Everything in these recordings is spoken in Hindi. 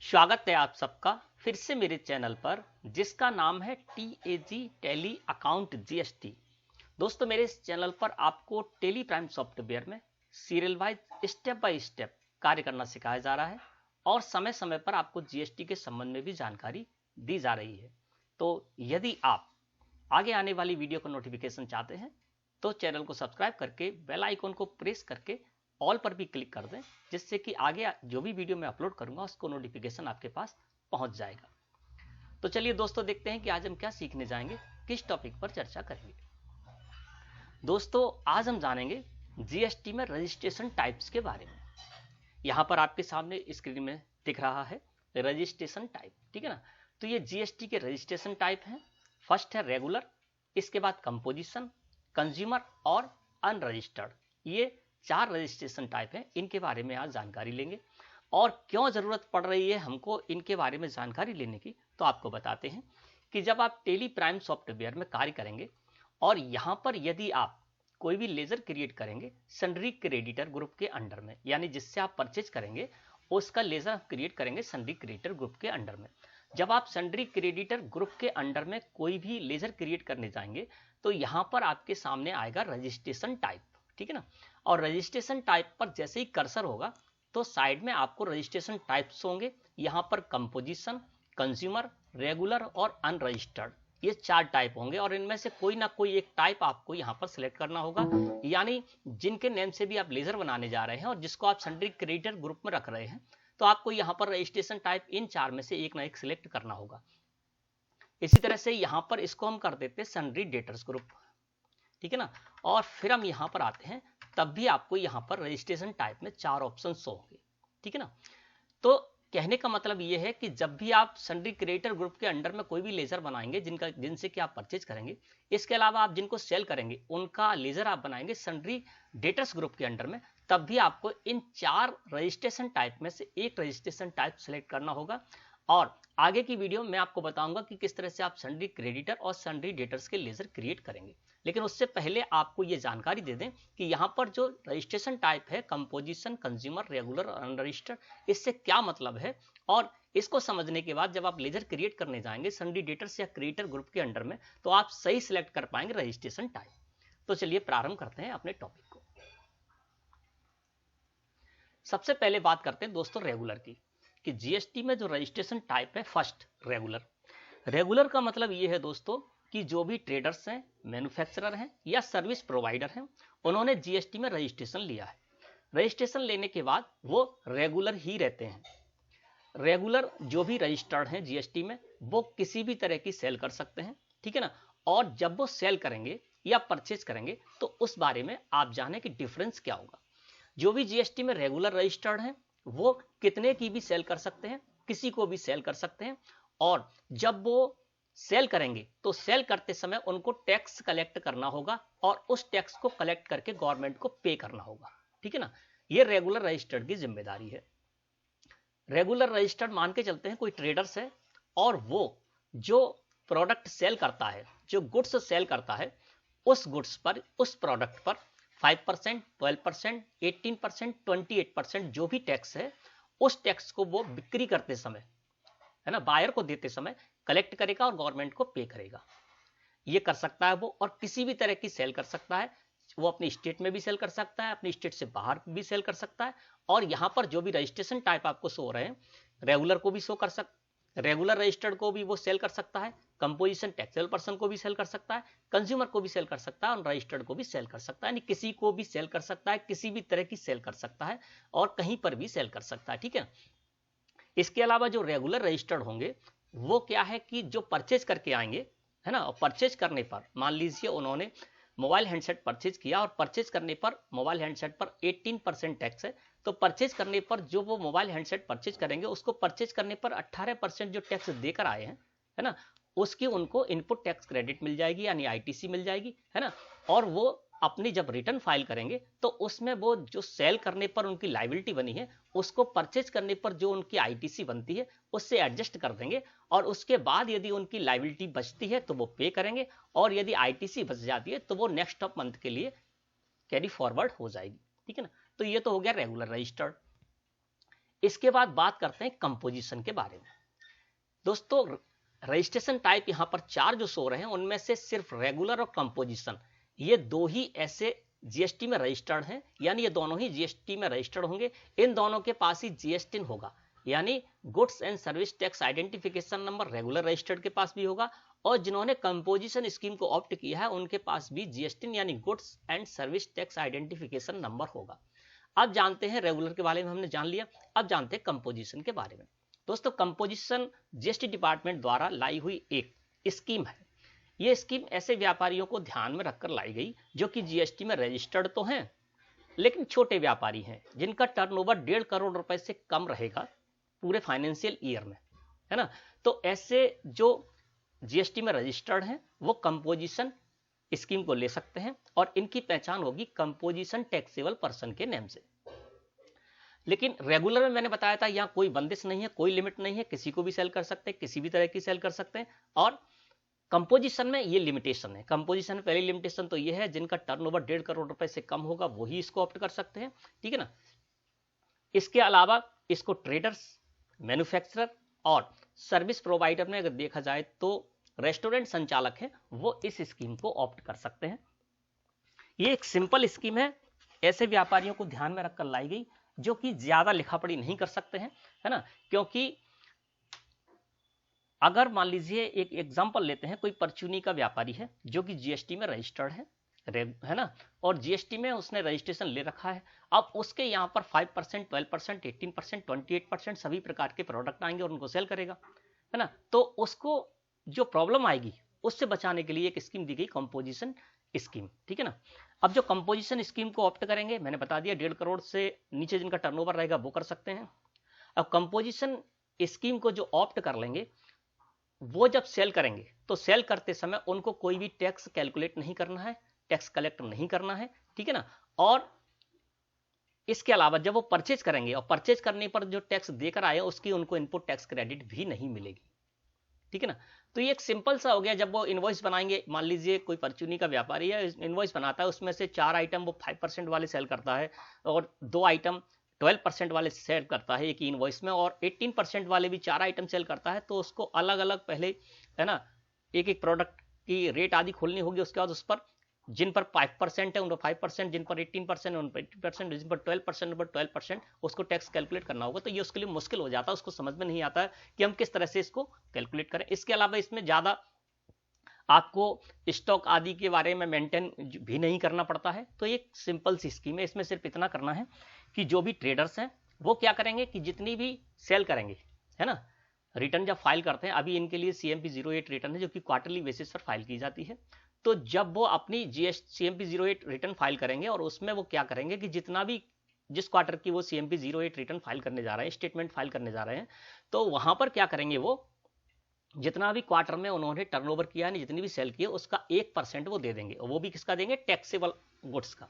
स्वागत है आप सबका फिर से मेरे चैनल पर जिसका नाम है TAG टैली अकाउंट GST। दोस्तों मेरे इस चैनल पर आपको टेली प्राइम सॉफ्टवेयर में serial wise step by step कार्य करना सिखाया जा रहा है और समय समय पर आपको GST के संबंध में भी जानकारी दी जा रही है। तो यदि आप आगे आने वाली वीडियो का नोटिफिकेशन चाहते हैं तो चैनल को सब्सक्राइब करके बेल आइकन को प्रेस करके ऑल पर भी क्लिक कर दें, जिससे कि आगे जो भी वीडियो मैं अपलोड करूंगा उसको नोटिफिकेशन आपके पास पहुंच जाएगा। तो चलिए दोस्तों देखते हैं कि आज हम क्या सीखने जाएंगे, किस टॉपिक पर चर्चा करेंगे। दोस्तों आज हम जानेंगे जीएसटी में रजिस्ट्रेशन टाइप्स के बारे में। यहां पर आपके सामने स्क्रीन में दिख रहा है रजिस्ट्रेशन टाइप, ठीक है ना। तो ये जीएसटी के रजिस्ट्रेशन टाइप हैं। फर्स्ट है रेगुलर, इसके बाद कंपोजिशन, कंज्यूमर और अनरजिस्टर्ड। ये 4 रजिस्ट्रेशन टाइप हैं। इनके बारे में आज जानकारी लेंगे और क्यों जरूरत पड़ रही है हमको इनके बारे में जानकारी लेने की, तो आपको बताते हैं कि जब आप टेली प्राइम सॉफ्टवेयर में कार्य करेंगे और यहां पर यदि आप कोई भी लेजर क्रिएट करेंगे सन्ड्री क्रेडिटर ग्रुप के अंडर में, यानी जिससे आप परचेज करेंगे उसका लेजर आप क्रिएट करेंगे सन्ड्री क्रेडिटर ग्रुप के अंडर में। जब आप सन्ड्री क्रेडिटर ग्रुप के अंडर में कोई भी लेजर क्रिएट करने जाएंगे तो यहां पर आपके सामने आएगा रजिस्ट्रेशन टाइप, ठीक है ना। और रजिस्ट्रेशन टाइप पर जैसे ही कर्सर होगा तो साइड में आपको रजिस्ट्रेशन टाइप्स होंगे। यहां पर कंपोजिशन, कंज्यूमर, रेगुलर और अनरजिस्टर्ड, ये 4 टाइप होंगे और इनमें से कोई ना कोई एक टाइप आपको यहां पर सिलेक्ट करना होगा। यानी जिनके नेम से भी आप लेजर बनाने जा रहे हैं और जिसको आप सन्ड्री क्रेडिटर ग्रुप में रख रहे हैं, तो आपको यहां पर रजिस्ट्रेशन टाइप इन 4 में से एक ना एक सिलेक्ट करना होगा। इसी तरह से यहां पर इसको हम कर देते हैं सन्ड्री डेटर्स ग्रुप, ठीक है ना। और फिर हम यहां पर आते हैं, तब भी आपको यहां पर रजिस्ट्रेशन टाइप में 4 ऑप्शन शो होंगे, ठीक है ना। तो कहने का मतलब यह है कि जब भी आप सन्ड्री क्रिएटर ग्रुप के अंडर में कोई भी लेजर बनाएंगे जिनसे कि आप परचेज करेंगे, इसके अलावा आप जिनको सेल करेंगे उनका लेजर आप बनाएंगे सन्ड्री डेटर्स ग्रुप के अंडर में, तब भी आपको इन 4 रजिस्ट्रेशन टाइप में से एक रजिस्ट्रेशन टाइप सेलेक्ट करना होगा। और आगे की वीडियो में आपको बताऊंगा कि किस तरह से आप सन्ड्री क्रेडिटर और सन्ड्री डेटर्स के लेजर क्रिएट करेंगे। लेकिन उससे पहले आपको ये जानकारी दे दें कि यहाँ पर जो रजिस्ट्रेशन टाइप है कंपोजिशन, कंज्यूमर, रेगुलर और अनरजिस्टर्ड, इससे क्या मतलब है। और इसको समझने के बाद जब आप लेजर क्रिएट करने जाएंगे सन्ड्री डेटर्स या क्रिएटर ग्रुप के अंडर में, तो आप सही सिलेक्ट कर पाएंगे रजिस्ट्रेशन टाइप। तो चलिए प्रारंभ करते हैं अपने टॉपिक को। सबसे पहले बात करते हैं दोस्तों रेगुलर की, कि जीएसटी में जो रजिस्ट्रेशन टाइप है फर्स्ट रेगुलर। रेगुलर का मतलब ये है दोस्तों कि जो भी ट्रेडर्स हैं, मैन्युफैक्चरर हैं या सर्विस प्रोवाइडर हैं, उन्होंने जीएसटी में रजिस्ट्रेशन लिया है। रजिस्ट्रेशन लेने के बाद वो रेगुलर ही रहते हैं। रेगुलर जो भी रजिस्टर्ड हैं जीएसटी में, वो किसी भी तरह की सेल कर सकते हैं, ठीक है ना। और जब वो सेल करेंगे या परचेज करेंगे तो उस बारे में आप जाने कि डिफरेंस क्या होगा। जो भी जीएसटी में रेगुलर रजिस्टर्ड हैं वो कितने की भी सेल कर सकते हैं, किसी को भी सेल कर सकते हैं। और जब वो सेल करेंगे तो सेल करते समय उनको टैक्स कलेक्ट करना होगा और उस टैक्स को कलेक्ट करके गवर्नमेंट को पे करना होगा, ठीक है ना। ये रेगुलर रजिस्टर्ड की जिम्मेदारी है। रेगुलर रजिस्टर्ड मान के चलते हैं कोई ट्रेडर्स है और वो जो प्रोडक्ट सेल करता है, जो गुड्स सेल करता है, उस गुड्स पर, उस प्रोडक्ट पर 5%, 12%, 18%, 28% जो भी टैक्स है, उस टैक्स को वो बिक्री करते समय, है ना, बायर को देते समय कलेक्ट करेगा और गवर्नमेंट को पे करेगा। ये कर सकता है वो, और किसी भी तरह की सेल कर सकता है। वो अपनी स्टेट में भी सेल कर सकता है, अपनी स्टेट से बाहर भी सेल कर सकता है। और यहां पर जो भी रजिस्ट्रेशन टाइप आपको शो हो रहे हैं, रेगुलर को भी शो कर सकता, रेगुलर रजिस्टर्ड को भी वो सेल कर सकता है, कंपोजिशन टैक्सेबल पर्सन को भी सेल कर सकता है, कंज्यूमर को भी सेल कर सकता है और रजिस्टर्ड को भी सेल कर सकता है। यानी किसी को भी सेल कर सकता है, किसी भी तरह की सेल कर सकता है और कहीं पर भी सेल कर सकता है, ठीक है। इसके अलावा जो रेगुलर रजिस्टर्ड होंगे वो क्या है कि जो परचेज करके आएंगे, है ना, और परचेज करने पर मान लीजिए उन्होंने मोबाइल हैंडसेट परचेज किया और परचेज करने पर मोबाइल हैंडसेट पर 18% टैक्स है, तो परचेज करने पर जो वो मोबाइल हैंडसेट परचेज करेंगे उसको परचेज करने पर 18% जो टैक्स देकर आए हैं, है ना, उसकी उनको इनपुट टैक्स क्रेडिट मिल जाएगी, यानी आईटीसी मिल जाएगी, है ना। और वो अपनी जब रिटर्न फाइल करेंगे तो उसमें वो जो सेल करने पर उनकी लाइबिलिटी बनी है उसको परचेज करने पर जो उनकी आईटीसी बनती है उससे एडजस्ट कर देंगे। और उसके बाद यदि उनकी लाइबिलिटी बचती है तो वो पे करेंगे, और यदि आईटीसी बच जाती है तो वो नेक्स्ट ऑफ मंथ के लिए कैरी फॉरवर्ड हो जाएगी, ठीक है ना। तो ये तो हो गया रेगुलर रजिस्टर्ड। इसके बाद बात करते हैं कंपोजिशन के बारे में। दोस्तों रजिस्ट्रेशन टाइप यहां पर 4 जो शो रहे हैं उनमें से सिर्फ रेगुलर और कंपोजिशन ये 2 ही ऐसे जीएसटी में रजिस्टर्ड हैं, यानी ये दोनों ही जीएसटी में रजिस्टर्ड होंगे। इन दोनों के पास ही जीएसटी होगा, यानी goods and service tax identification number regular registered के पास भी होगा, और जिन्होंने कंपोजिशन स्कीम को ऑप्ट किया है उनके पास भी जीएसटी यानी goods and service tax identification number होगा। अब जानते हैं रेगुलर के बारे में हमने जान लिया, अब जानते हैं कंपोजिशन के बारे में। दोस्तों कंपोजिशन जीएसटी डिपार्टमेंट द्वारा लाई हुई एक स्कीम है। यह स्कीम ऐसे व्यापारियों को ध्यान में रखकर लाई गई जो कि जीएसटी में रजिस्टर्ड तो हैं लेकिन छोटे व्यापारी हैं, जिनका टर्नओवर 1.5 करोड़ रुपए से कम रहेगा पूरे फाइनेंशियल ईयर में, है ना। तो ऐसे जो जीएसटी में रजिस्टर्ड हैं वो कंपोजिशन स्कीम को ले सकते हैं और इनकी पहचान होगी कंपोजिशन टैक्सेबल पर्सन के नेम से। लेकिन रेगुलर में मैंने बताया था यहां कोई बंदिश नहीं है, कोई लिमिट नहीं है, किसी को भी सेल कर सकते हैं, किसी भी तरह की सेल कर सकते हैं। और कंपोजिशन में ये लिमिटेशन है। कंपोजिशन में पहली लिमिटेशन तो ये है जिनका टर्नओवर 1.5 करोड़ रुपए से कम होगा वही इसको ऑप्ट कर सकते हैं, ठीक है ना। इसके अलावा इसको ट्रेडर्स, मैन्युफैक्चरर और सर्विस प्रोवाइडर में अगर देखा जाए तो रेस्टोरेंट संचालक है वो इस स्कीम को ऑप्ट कर सकते हैं। ये एक सिंपल स्कीम है, ऐसे व्यापारियों को ध्यान में रखकर लाई गई जो कि ज्यादा लिखा पढ़ी नहीं कर सकते हैं, है ना। क्योंकि अगर मान लीजिए एक एग्जांपल लेते हैं, कोई परचूनी का व्यापारी है जो कि जीएसटी में रजिस्टर्ड है ना, और जीएसटी में उसने रजिस्ट्रेशन ले रखा है। अब उसके यहाँ पर 5%, 12%, 18%, 28% सभी प्रकार के प्रोडक्ट आएंगे और उनको सेल करेगा, है ना। तो उसको जो प्रॉब्लम आएगी उससे बचाने के लिए एक स्कीम दी गई कंपोजिशन स्कीम, ठीक है ना। अब जो कंपोजिशन स्कीम को ऑप्ट करेंगे, मैंने बता दिया 1.5 करोड़ से नीचे जिनका टर्नओवर रहेगा वो कर सकते हैं। अब कंपोजिशन स्कीम को जो ऑप्ट कर लेंगे वो जब सेल करेंगे तो सेल करते समय उनको कोई भी टैक्स कैलकुलेट नहीं करना है, टैक्स कलेक्ट नहीं करना है, ठीक है ना। और इसके अलावा जब वो परचेज करेंगे और परचेज करने पर जो टैक्स देकर आए उसकी उनको इनपुट टैक्स क्रेडिट भी नहीं मिलेगी, ठीक है ना। तो ये एक सिंपल सा हो गया। जब वो इनवॉइस बनाएंगे, मान लीजिए कोई परचूनी का व्यापारी है, इनवॉइस बनाता है, उसमें से 4 आइटम वो 5% वाले सेल करता है और 2 आइटम 12% वाले सेल करता है एक ही इनवॉइस में, और 18% वाले भी 4 आइटम सेल करता है, तो उसको अलग अलग पहले, है ना, एक एक प्रोडक्ट की रेट आदि खोलनी होगी। उसके बाद उस पर जिन पर 5% है उन पर 5%, जिन पर 18% है उन पर 18%, जिन पर 12% उन पर 12% उसको टैक्स कैलकुलेट करना होगा। तो ये उसके लिए मुश्किल हो जाता है, उसको समझ में नहीं आता है कि हम किस तरह से इसको कैलकुलेट करें। इसके अलावा इसमें ज्यादा आपको स्टॉक आदि के बारे में मेंटेन भी नहीं करना पड़ता है। तो एक सिंपल सी स्कीम है, इसमें सिर्फ इतना करना है कि जो भी ट्रेडर्स हैं वो क्या करेंगे कि जितनी भी सेल करेंगे, है ना, रिटर्न जब फाइल करते हैं, अभी इनके लिए CMP 08 रिटर्न है जो कि क्वार्टरली बेसिस पर फाइल की जाती है। तो जब वो अपनी CMP 08 रिटर्न फाइल करेंगे और उसमें वो क्या करेंगे कि जितना भी जिस क्वार्टर की वो CMP 08 रिटर्न फाइल करने जा रहे हैं, स्टेटमेंट फाइल करने जा रहे हैं, तो वहां पर क्या करेंगे, वो जितना भी क्वार्टर में उन्होंने टर्नओवर किया है, जितनी भी सेल की है, उसका 1% वो दे देंगे, और वो भी किसका देंगे, टैक्सेबल गुड्स का,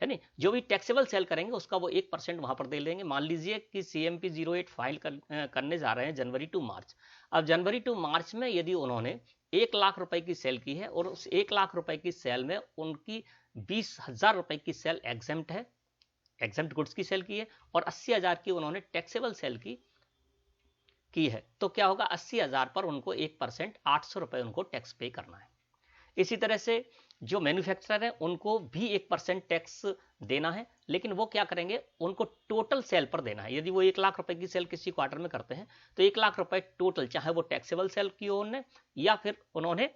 है नहीं। जो भी टैक्सेबल सेल करेंगे उसका वो 1% वहां पर दे देंगे। मान लीजिए कि CMP 08 फाइल करने जा रहे हैं जनवरी टू मार्च। अब जनवरी टू मार्च में यदि उन्होंने 1 लाख रुपए की सेल की है और उस 1 लाख रुपए की सेल में उनकी 20,000 रुपए की सेल एग्जेम्प्ट है, एग्जेम्प्ट गुड्स की सेल की है, और 80,000 की उन्होंने टैक्सेबल सेल की है, तो क्या होगा, 80,000 पर उनको 1% 800 रुपए उनको टैक्स पे करना है। इसी तरह से जो मैन्युफैक्चरर है उनको भी 1% टैक्स देना है, लेकिन वो क्या करेंगे, उनको टोटल सेल पर देना है। यदि वो 1 लाख रुपए की सेल किसी क्वार्टर में करते हैं तो 1 लाख रुपए टोटल, चाहे वो टैक्सेबल सेल की हो उन्होंने या फिर उन्होंने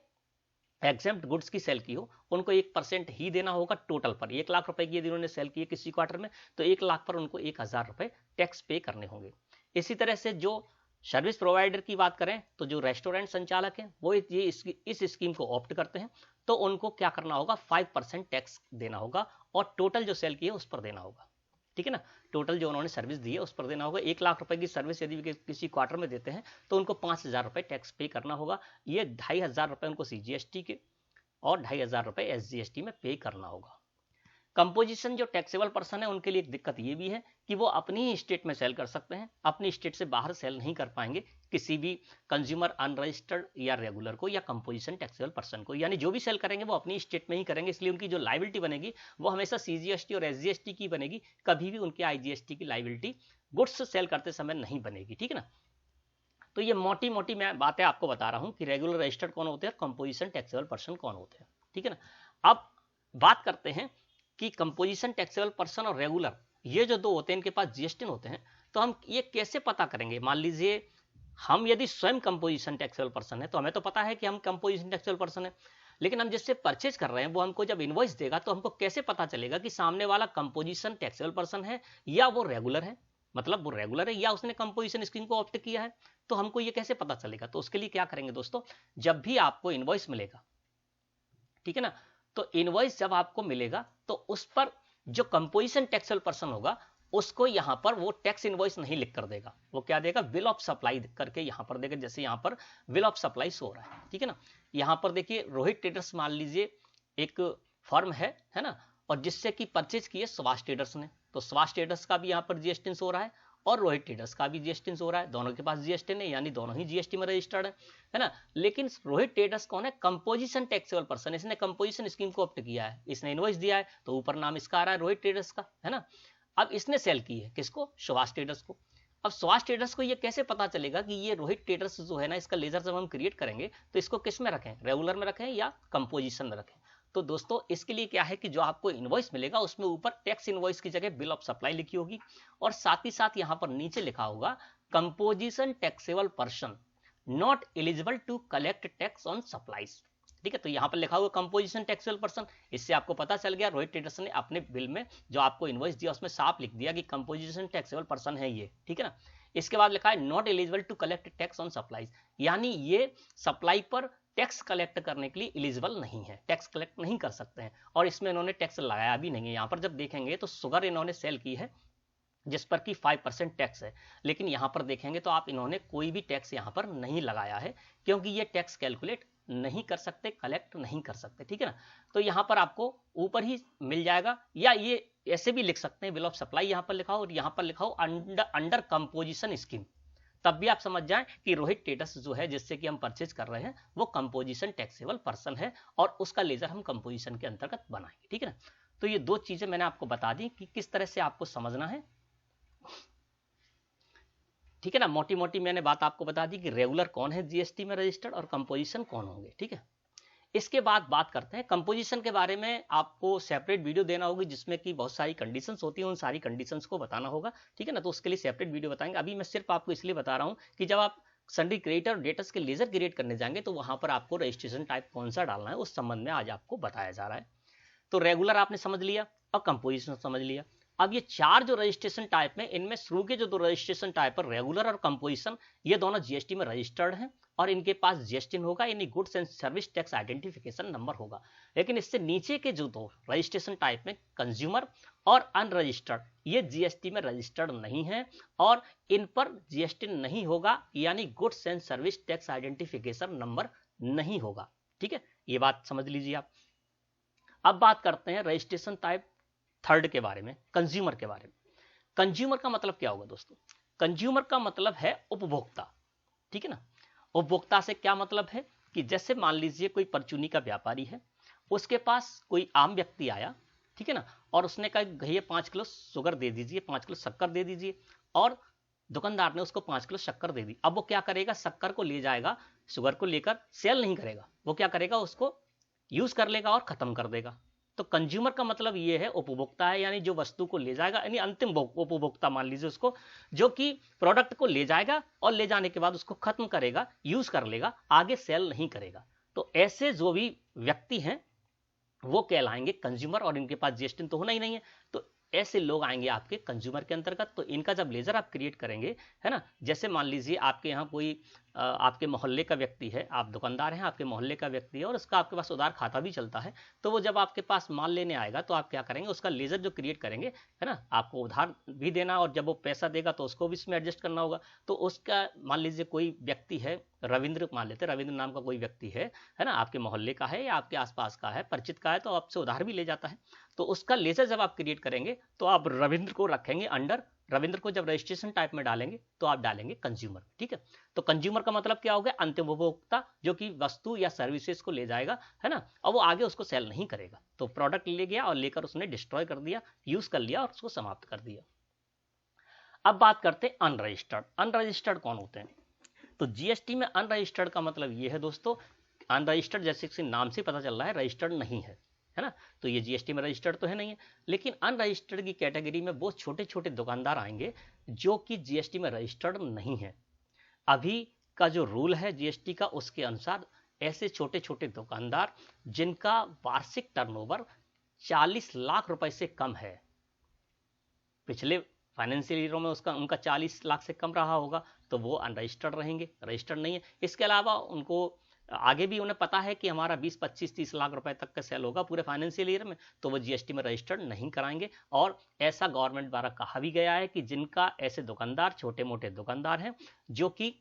एग्जेम्प्ट गुड्स की सेल की हो, उनको 1% ही देना होगा टोटल पर। 1 लाख रुपए की यदि उन्होंने सेल की है किसी क्वार्टर में तो 1 लाख पर उनको 1,000 रुपए टैक्स पे करने होंगे। इसी तरह से जो सर्विस प्रोवाइडर की बात करें तो जो रेस्टोरेंट संचालक हैं वो ये इस स्कीम को ऑप्ट करते हैं, तो उनको क्या करना होगा, 5% टैक्स देना होगा और टोटल जो सेल की है उस पर देना होगा, ठीक है ना। टोटल जो उन्होंने सर्विस दी है उस पर देना होगा। 1 लाख रुपए की सर्विस यदि किसी क्वार्टर में देते हैं तो उनको 5,000 रुपए टैक्स पे करना होगा। ये 2,500 रुपए उनको CGST के और 2,500 रुपए SGST में पे करना होगा। कंपोजिशन जो टैक्सेबल पर्सन है उनके लिए एक दिक्कत ये भी है कि वो अपनी ही स्टेट में सेल कर सकते हैं, अपनी स्टेट से बाहर सेल नहीं कर पाएंगे किसी भी कंज्यूमर अनरजिस्टर्ड या रेगुलर को या कंपोजिशन टैक्सेबल पर्सन को, यानी जो भी सेल करेंगे वो अपनी स्टेट में ही करेंगे, इसलिए उनकी जो लाइबिलिटी बनेगी वो हमेशा सीजीएसटी और एसजीएसटी की बनेगी, कभी भी उनके आईजीएसटी की लाइबिलिटी गुड्स सेल करते समय नहीं बनेगी, ठीक है ना। तो ये मोटी मोटी मैं बातें आपको बता रहा हूं कि रेगुलर रजिस्टर्ड कौन होते हैं, कंपोजिशन टैक्सेबल पर्सन कौन होते हैं, ठीक है ना। अब बात करते हैं कि कंपोजिशन टैक्सेबल पर्सन और रेगुलर ये जो दो होते हैं इनके पास जीएसटी होते हैं, तो हम ये कैसे पता करेंगे। मान लीजिए हम यदि स्वयं कंपोजिशन टैक्सेबल पर्सन है तो हमें तो पता है कि हम कंपोजिशन टैक्सेबल पर्सन है, लेकिन हम जिससे परचेज कर रहे हैं वो हमको जब इनवॉइस देगा तो हमको कैसे पता चलेगा कि सामने वाला कंपोजिशन टैक्सेबल पर्सन है या वो रेगुलर है, मतलब वो रेगुलर है या उसने कंपोजिशन स्कीम को ऑप्ट किया है, तो हमको ये कैसे पता चलेगा। तो उसके लिए क्या करेंगे दोस्तों, जब भी आपको इनवॉइस मिलेगा, ठीक है ना, तो इनवॉइस जब आपको मिलेगा तो उस पर जो कंपोजिशन टैक्सेबल पर्सन होगा उसको यहां पर वो टैक्स इनवॉइस नहीं लिख कर देगा, वो क्या देगा, बिल ऑफ सप्लाई करके यहां पर देगा। जैसे यहां पर बिल ऑफ सप्लाई शो हो रहा है, ठीक है ना। यहां पर देखिए रोहित ट्रेडर्स मान लीजिए एक फर्म है ना, और जिससे कि परचेज किए सुभाष ट्रेडर्स ने, तो सुभाष ट्रेडर्स का भी यहां पर जीएसटी हो रहा है और रोहित ट्रेडर्स का भी जीएसटी हो रहा है, दोनों के पास जीएसटी है, यानी दोनों ही जीएसटी में रजिस्टर्ड है ना। लेकिन रोहित ट्रेडर्स कौन है, कंपोजिशन टैक्सेबल पर्सन, इसने कंपोजिशन स्कीम को ऑप्ट किया है, इसने इनवॉइस दिया है तो ऊपर नाम इसका आ रहा है रोहित ट्रेडर्स का, है ना। अब इसने सेल की है किसको, सुभाष ट्रेडर्स को। अब सुभाष ट्रेडर्स को ये कैसे पता चलेगा कि ये रोहित ट्रेडर्स जो है ना, इसका लेजर जब हम क्रिएट करेंगे तो इसको किस में रखें, रेगुलर में रखें या कंपोजिशन में रखें। तो दोस्तों इसके लिए क्या है कि जो आपको इनवॉइस मिलेगा उसमें ऊपर टैक्स इनवॉइस की जगह बिल ऑफ सप्लाई लिखी होगी और साथ ही साथ यहां पर नीचे लिखा होगा composition taxable person not eligible to collect tax on supplies, ठीक है। तो यहां पर लिखा हुआ कंपोजिशन टैक्सेबल पर्सन, इससे आपको पता चल गया रोहित ट्रेडर्स ने अपने बिल में जो आपको इनवॉइस दिया उसमें साफ लिख दिया कि कंपोजिशन टैक्सेबल पर्सन है ये, ठीक है ना। इसके बाद लिखा है not eligible to collect tax on supplies, यानी ये सप्लाई पर टैक्स कलेक्ट करने के लिए एलिजिबल नहीं है, टैक्स कलेक्ट नहीं कर सकते हैं, और इसमें इन्होंने टैक्स लगाया भी नहीं है। यहां पर जब देखेंगे तो शुगर इन्होंने सेल की है जिस पर कि 5% टैक्स है, लेकिन यहां पर देखेंगे तो आप इन्होंने कोई भी टैक्स यहां पर नहीं लगाया है, क्योंकि ये टैक्स कैलकुलेट नहीं कर सकते, कलेक्ट नहीं कर सकते, ठीक है ना। तो यहां पर आपको ऊपर ही मिल जाएगा, या ये ऐसे भी लिख सकते हैं बिल ऑफ सप्लाई यहां पर लिखा हो और यहां पर लिखा हो अंडर कंपोजिशन स्कीम, तब भी आप समझ जाएं कि रोहित ट्रेडर्स जो है जिससे कि हम परचेज कर रहे हैं वो कंपोजिशन टैक्सेबल पर्सन है और उसका लेजर हम कंपोजिशन के अंतर्गत बनाएंगे, ठीक है ना। तो ये दो चीजें मैंने आपको बता दी कि किस तरह से आपको समझना है, ठीक है ना। मोटी मोटी मैंने बात आपको बता दी कि रेगुलर कौन है जीएसटी में रजिस्टर्ड और कंपोजिशन कौन होंगे, ठीक है। इसके बाद बात करते हैं कंपोजिशन के बारे में, आपको सेपरेट वीडियो देना होगी जिसमें कि बहुत सारी कंडीशंस होती हैं, उन सारी कंडीशंस को बताना होगा, ठीक है ना। तो उसके लिए सेपरेट वीडियो बताएंगे। अभी मैं सिर्फ आपको इसलिए बता रहा हूं कि जब आप सन्ड्री क्रिएटर और डेटर्स के लेजर क्रिएट करने जाएंगे तो वहां पर आपको रजिस्ट्रेशन टाइप कौन सा डालना है उस संबंध में आज आपको बताया जा रहा है। तो रेगुलर आपने समझ लिया और कंपोजिशन समझ लिया। अब ये चार जो रजिस्ट्रेशन टाइप में, इनमें शुरू के जो दो रजिस्ट्रेशन टाइप है रेगुलर और कंपोजिशन, ये दोनों जीएसटी में रजिस्टर्ड हैं और इनके पास जीएसटी होगा, यानी goods and service tax identification number होगा। लेकिन इससे नीचे के जो दो रजिस्ट्रेशन टाइप में कंज्यूमर और अनरजिस्टर्ड, ये जीएसटी में रजिस्टर्ड नहीं है और इन पर जीएसटी नहीं होगा, यानी goods and service tax identification number नहीं होगा, ठीक है। ये बात समझ लीजिए आप। अब बात करते हैं रजिस्ट्रेशन टाइप थर्ड के बारे में, कंज्यूमर के बारे में। कंज्यूमर का मतलब क्या होगा दोस्तों, कंज्यूमर का मतलब है उपभोक्ता, ठीक है ना। उपभोक्ता से क्या मतलब है कि जैसे मान लीजिए कोई परचूनी का व्यापारी है, उसके पास कोई आम व्यक्ति आया, ठीक है ना, और उसने कहा भैया 5 किलो शुगर दे दीजिए, 5 किलो शक्कर दे दीजिए, और दुकानदार ने उसको 5 किलो शक्कर दे दी। अब वो क्या करेगा, शक्कर को ले जाएगा, शुगर को लेकर सेल नहीं करेगा, वो क्या करेगा, उसको यूज कर लेगा और खत्म कर देगा। तो कंज्यूमर का मतलब ये है उपभोक्ता है, यानी जो वस्तु को ले जाएगा, यानी अंतिम उपभोक्ता मान लीजिए उसको, जो कि प्रोडक्ट को ले जाएगा और ले जाने के बाद उसको खत्म करेगा, यूज कर लेगा, आगे सेल नहीं करेगा। तो ऐसे जो भी व्यक्ति हैं वो कहलाएंगे कंज्यूमर, और इनके पास जीएसटी तो होना ही नहीं है, तो ऐसे लोग आएंगे आपके कंज्यूमर के अंतर्गत। तो इनका जब लेजर आप क्रिएट करेंगे, है ना, जैसे मान लीजिए आपके यहाँ कोई आपके मोहल्ले का व्यक्ति है, आप दुकानदार हैं, आपके मोहल्ले का व्यक्ति है और उसका आपके पास उधार खाता भी चलता है, तो वो जब आपके पास माल लेने आएगा तो आप क्या करेंगे, उसका लेजर जो क्रिएट करेंगे, है ना, आपको उधार भी देना और जब वो पैसा देगा तो उसको भी इसमें एडजस्ट करना होगा। तो उसका मान लीजिए कोई व्यक्ति है, रविंद्र मान लेते हैं, रविंद्र नाम का कोई व्यक्ति है ना, आपके मोहल्ले का है या आपके आसपास का है, परिचित का है, तो आपसे उधार भी ले जाता है। तो उसका लेजर जब आप क्रिएट करेंगे तो आप रविंद्र को रखेंगे अंडर, रविंद्र को जब रजिस्ट्रेशन टाइप में डालेंगे तो आप डालेंगे कंज्यूमर। ठीक है, तो कंज्यूमर का मतलब क्या हो गया, अंतिम उपभोक्ता जो कि वस्तु या सर्विसेज को ले जाएगा, है ना, और वो आगे उसको सेल नहीं करेगा। तो प्रोडक्ट ले गया और लेकर उसने डिस्ट्रॉय कर दिया, यूज कर लिया और उसको समाप्त कर दिया। अब बात करते हैं अनरजिस्टर्ड। अनरजिस्टर्ड कौन होते हैं? तो जीएसटी में अनरजिस्टर्ड का मतलब ये है दोस्तों, अनरजिस्टर्ड जैसे कि नाम से पता चल रहा है रजिस्टर्ड नहीं है ना, तो ये जीएसटी में रजिस्टर्ड तो है नहीं है, लेकिन अनरजिस्टर्ड की कैटेगरी में वो छोटे छोटे दुकानदार आएंगे जो कि जीएसटी में रजिस्टर्ड नहीं है। अभी का जो रूल है जीएसटी का, उसके अनुसार ऐसे छोटे छोटे दुकानदार जिनका वार्षिक टर्नओवर 40 लाख रुपए से कम है, पिछले फाइनेंशियल ईयरों में उसका उनका 40 लाख से कम रहा होगा, तो वो अनरजिस्टर्ड रहेंगे, रजिस्टर्ड नहीं है। इसके अलावा उनको आगे भी उन्हें पता है कि हमारा 20, 25, 30 लाख रुपए तक का सेल होगा पूरे फाइनेंशियल ईयर में, तो वो जीएसटी में रजिस्टर्ड नहीं कराएंगे। और ऐसा गवर्नमेंट द्वारा कहा भी गया है कि जिनका ऐसे दुकानदार, छोटे मोटे दुकानदार हैं जो कि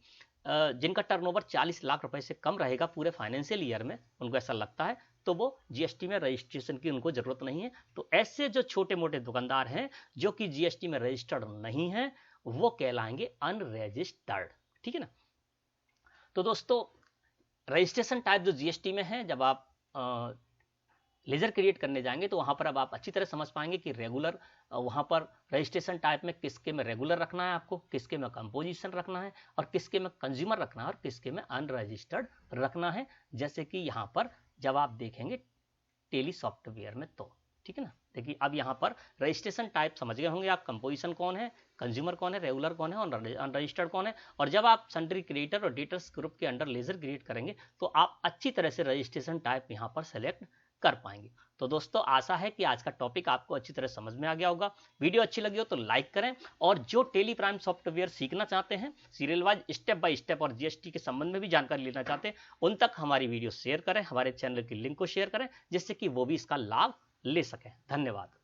जिनका टर्नओवर 40 लाख रुपए से कम रहेगा पूरे फाइनेंशियल ईयर में, उनको ऐसा लगता है, तो वो जीएसटी में रजिस्ट्रेशन की उनको जरूरत नहीं है। तो ऐसे जो छोटे मोटे दुकानदार हैं जो कि जीएसटी में रजिस्टर्ड नहीं है, वो कहलाएंगे अनरजिस्टर्ड। ठीक है ना। तो दोस्तों रजिस्ट्रेशन टाइप जो जीएसटी में है, जब आप लेजर क्रिएट करने जाएंगे तो वहां पर अब आप अच्छी तरह समझ पाएंगे कि रेगुलर, वहां पर रजिस्ट्रेशन टाइप में किसके में रेगुलर रखना है आपको, किसके में कंपोजिशन रखना है और किसके में कंज्यूमर रखना है और किसके में अनरजिस्टर्ड रखना है। जैसे कि यहाँ पर जब आप देखेंगे टेली सॉफ्टवेयर में, तो ठीक है ना, देखिए अब यहाँ पर रजिस्ट्रेशन टाइप समझ गए होंगे आप, कंपोजिशन कौन है, कंज्यूमर कौन है, रेगुलर कौन है और अनरजिस्टर्ड कौन है। और जब आप सन्ड्री क्रिएटर और डेटर्स ग्रुप के अंडर लेजर क्रिएट करेंगे तो आप अच्छी तरह से रजिस्ट्रेशन टाइप यहाँ पर सेलेक्ट कर पाएंगे। तो दोस्तों आशा है कि आज का टॉपिक आपको अच्छी तरह समझ में आ गया होगा। वीडियो अच्छी लगी हो तो लाइक करें, और जो टेली प्राइम सॉफ्टवेयर सीखना चाहते हैं, serial wise step by step और जीएसटी के संबंध में भी जानकारी लेना चाहते हैं, उन तक हमारी वीडियो शेयर करें, हमारे चैनल की लिंक को शेयर करें, जिससे कि वो भी इसका लाभ ले सकें। धन्यवाद।